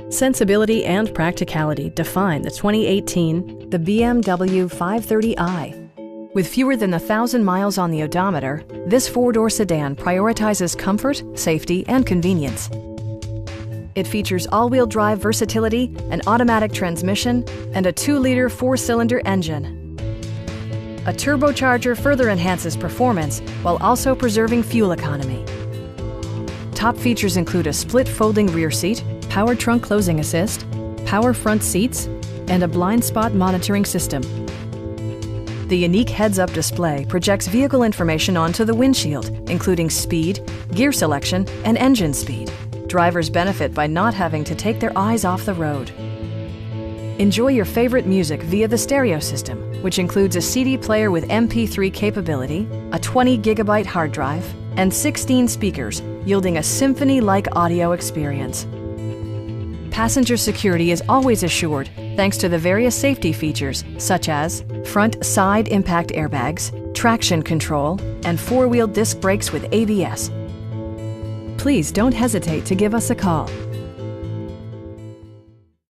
Sensibility and practicality define the 2018 BMW 530i. With fewer than 1,000 miles on the odometer, this four-door sedan prioritizes comfort, safety, and convenience. It features all-wheel drive versatility, an automatic transmission, and a 2-liter 4-cylinder engine. A turbocharger further enhances performance while also preserving fuel economy. Top features include a split folding rear seat, power trunk closing assist, power front seats, and a blind spot monitoring system. The unique heads-up display projects vehicle information onto the windshield, including speed, gear selection, and engine speed. Drivers benefit by not having to take their eyes off the road. Enjoy your favorite music via the stereo system, which includes a CD player with MP3 capability, a 20 gigabyte hard drive, and 16 speakers, yielding a symphony-like audio experience. Passenger security is always assured thanks to the various safety features such as front side impact airbags, traction control, and four-wheel disc brakes with ABS. Please don't hesitate to give us a call.